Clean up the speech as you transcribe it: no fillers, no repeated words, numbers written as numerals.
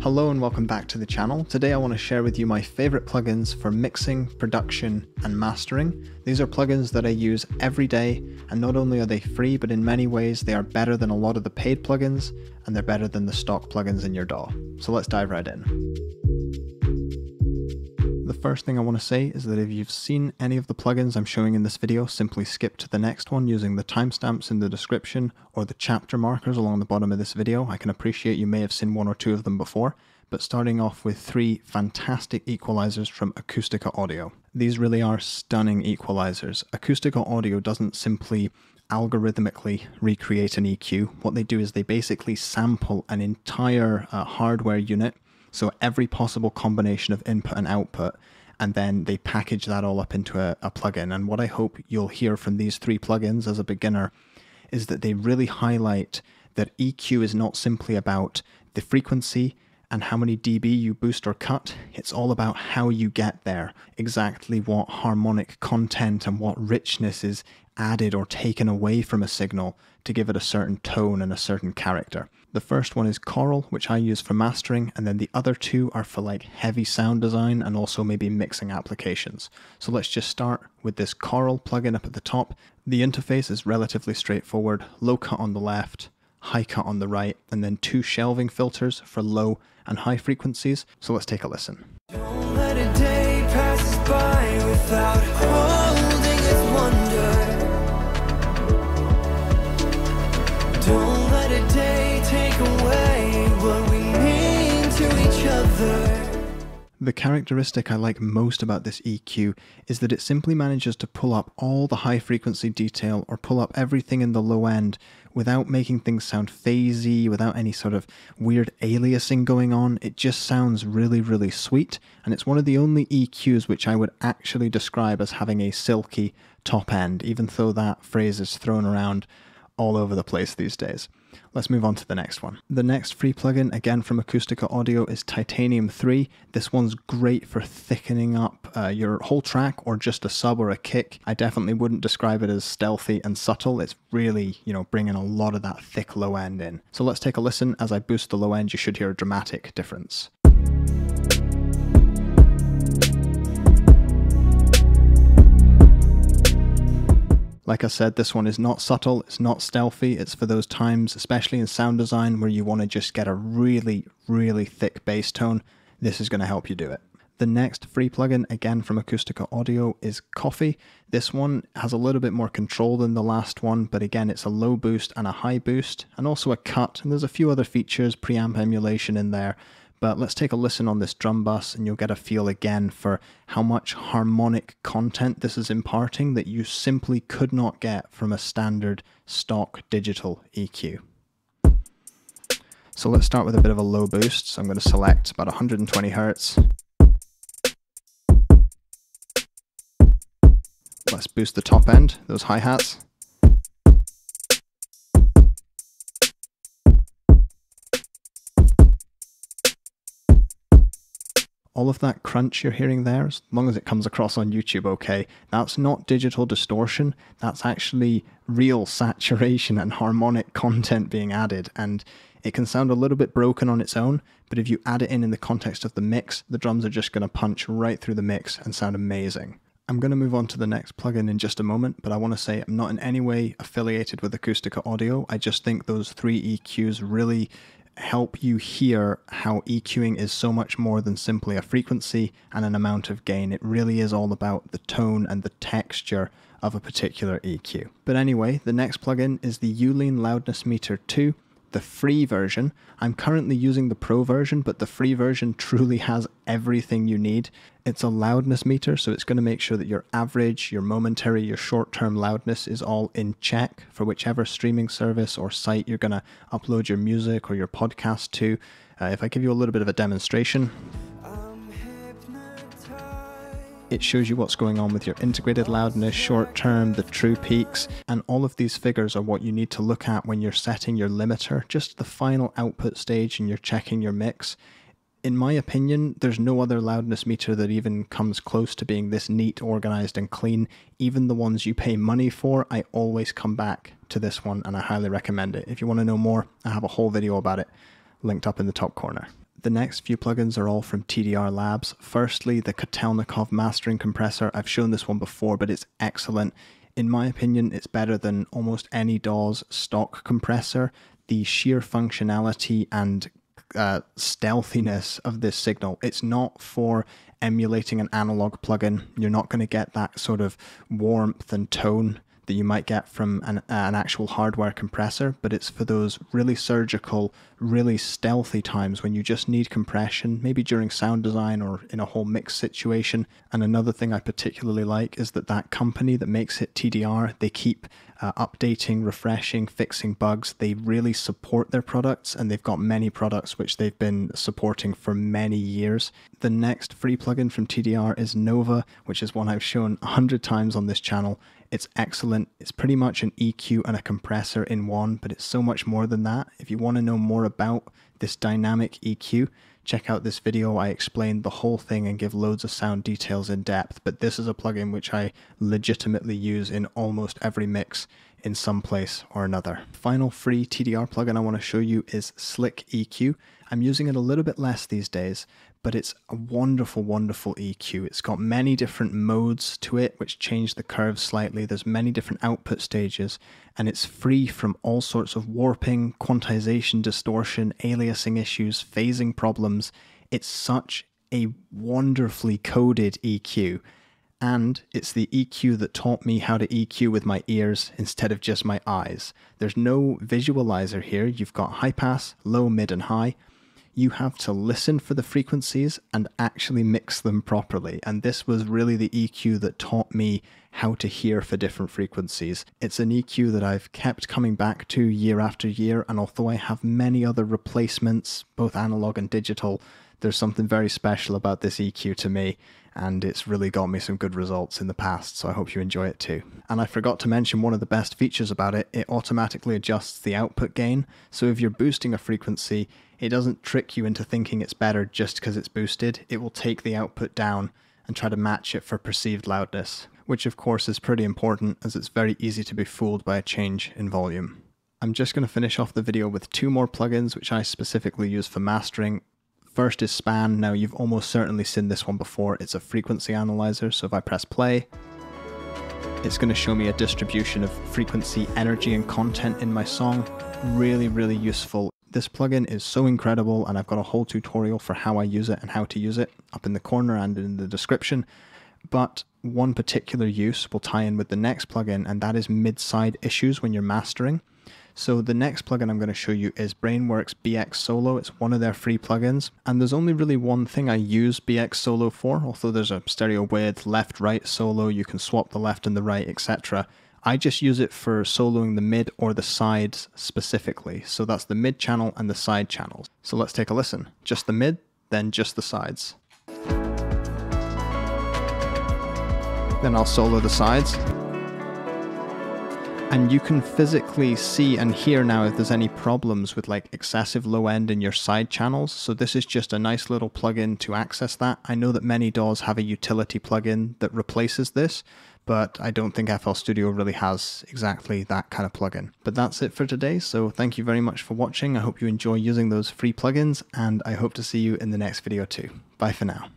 Hello and welcome back to the channel. Today I want to share with you my favorite plugins for mixing, production, and mastering. These are plugins that I use every day, and not only are they free, but in many ways they are better than a lot of the paid plugins, and they're better than the stock plugins in your DAW. So let's dive right in. The first thing I want to say is that if you've seen any of the plugins I'm showing in this video, simply skip to the next one using the timestamps in the description or the chapter markers along the bottom of this video. I can appreciate you may have seen one or two of them before, but starting off with three fantastic equalizers from Acustica Audio. These really are stunning equalizers. Acustica Audio doesn't simply algorithmically recreate an EQ. What they do is they basically sample an entire hardware unit, so every possible combination of input and output, and then they package that all up into a plugin. And what I hope you'll hear from these three plugins as a beginner is that they really highlight that EQ is not simply about the frequency and how many dB you boost or cut. It's all about how you get there, exactly what harmonic content and what richness is added or taken away from a signal to give it a certain tone and a certain character. The first one is Choral, which I use for mastering, and then the other two are for like heavy sound design and also maybe mixing applications. So let's just start with this Choral plugin up at the top. The interface is relatively straightforward: low cut on the left, high cut on the right, and then two shelving filters for low and high frequencies. So let's take a listen. Don't let a day pass by without holding its wonder. Don't let a day take away what we mean to each other. The characteristic I like most about this EQ is that it simply manages to pull up all the high frequency detail or pull up everything in the low end without making things sound phasey, without any sort of weird aliasing going on. It just sounds really, really sweet, and it's one of the only EQs which I would actually describe as having a silky top end, even though that phrase is thrown around all over the place these days. Let's move on to the next one. The next free plugin, again from Acustica Audio, is Titanium 3. This one's great for thickening up your whole track or just a sub or a kick. I definitely wouldn't describe it as stealthy and subtle. It's really, bringing a lot of that thick low end in. So let's take a listen. As I boost the low end, you should hear a dramatic difference. Like I said, this one is not subtle, it's not stealthy, it's for those times, especially in sound design, where you want to just get a really, really thick bass tone. This is going to help you do it. The next free plugin, again from Acustica Audio, is Coffee. This one has a little bit more control than the last one, but again, it's a low boost and a high boost, and also a cut, and there's a few other features, preamp emulation in there. But let's take a listen on this drum bus and you'll get a feel again for how much harmonic content this is imparting that you simply could not get from a standard stock digital EQ. So let's start with a bit of a low boost. So I'm going to select about 120 Hertz. Let's boost the top end, those hi-hats. All of that crunch you're hearing there, as long as it comes across on YouTube okay, that's not digital distortion, that's actually real saturation and harmonic content being added, and it can sound a little bit broken on its own, but if you add it in the context of the mix, the drums are just going to punch right through the mix and sound amazing. I'm going to move on to the next plugin in just a moment, but I want to say I'm not in any way affiliated with Acustica Audio. I just think those three EQs really help you hear how EQing is so much more than simply a frequency and an amount of gain. It really is all about the tone and the texture of a particular EQ. But anyway, the next plugin is the Youlean Loudness Meter 2, the free version. I'm currently using the pro version, but the free version truly has everything you need. It's a loudness meter, so it's going to make sure that your average, your momentary, your short-term loudness is all in check for whichever streaming service or site you're going to upload your music or your podcast to. If I give you a little bit of a demonstration, it shows you what's going on with your integrated loudness, short term, the true peaks, and all of these figures are what you need to look at when you're setting your limiter, just the final output stage and you're checking your mix. In my opinion, there's no other loudness meter that even comes close to being this neat, organized, and clean. Even the ones you pay money for, I always come back to this one and I highly recommend it. If you want to know more, I have a whole video about it linked up in the top corner. The next few plugins are all from TDR Labs. Firstly, the Kotelnikov Mastering Compressor. I've shown this one before, but it's excellent. In my opinion, it's better than almost any DAW's stock compressor. The sheer functionality and stealthiness of this signal. It's not for emulating an analog plugin. You're not going to get that sort of warmth and tone that you might get from an actual hardware compressor, but it's for those really surgical, really stealthy times when you just need compression, maybe during sound design or in a whole mix situation. And another thing I particularly like is that company that makes it, TDR, they keep updating, refreshing, fixing bugs. They really support their products, and they've got many products which they've been supporting for many years. The next free plugin from TDR is Nova, which is one I've shown 100 times on this channel. It's excellent. It's pretty much an EQ and a compressor in one, but it's so much more than that. If you want to know more about this dynamic EQ, check out this video. I explain the whole thing and give loads of sound details in depth, but this is a plugin which I legitimately use in almost every mix in some place or another. Final free TDR plugin I want to show you is Slick EQ. I'm using it a little bit less these days, but it's a wonderful, wonderful EQ. It's got many different modes to it, which change the curves slightly. There's many different output stages, and it's free from all sorts of warping, quantization, distortion, aliasing issues, phasing problems. It's such a wonderfully coded EQ. And it's the EQ that taught me how to EQ with my ears instead of just my eyes. There's no visualizer here. You've got high pass, low, mid, and high. You have to listen for the frequencies and actually mix them properly. And this was really the EQ that taught me how to hear for different frequencies. It's an EQ that I've kept coming back to year after year, and although I have many other replacements, both analog and digital, there's something very special about this EQ to me, and it's really got me some good results in the past, so I hope you enjoy it too. And I forgot to mention one of the best features about it. It automatically adjusts the output gain, so if you're boosting a frequency, it doesn't trick you into thinking it's better just because it's boosted. It will take the output down and try to match it for perceived loudness, which of course is pretty important as it's very easy to be fooled by a change in volume. I'm just going to finish off the video with two more plugins which I specifically use for mastering. First is Span. Now you've almost certainly seen this one before. It's a frequency analyzer, so if I press play, it's going to show me a distribution of frequency, energy, and content in my song. Really, really useful. This plugin is so incredible, and I've got a whole tutorial for how I use it and how to use it up in the corner and in the description. But one particular use will tie in with the next plugin, and that is mid-side issues when you're mastering. So the next plugin I'm going to show you is Brainworks BX Solo. It's one of their free plugins, and there's only really one thing I use BX Solo for, although there's a stereo width, left-right solo, you can swap the left and the right, etc. I just use it for soloing the mid or the sides specifically. So that's the mid channel and the side channels. So let's take a listen. Just the mid, then just the sides. Then I'll solo the sides. And you can physically see and hear now if there's any problems with like excessive low end in your side channels. So this is just a nice little plugin to access that. I know that many DAWs have a utility plugin that replaces this, but I don't think FL Studio really has exactly that kind of plugin. But that's it for today, so thank you very much for watching. I hope you enjoy using those free plugins, and I hope to see you in the next video too. Bye for now.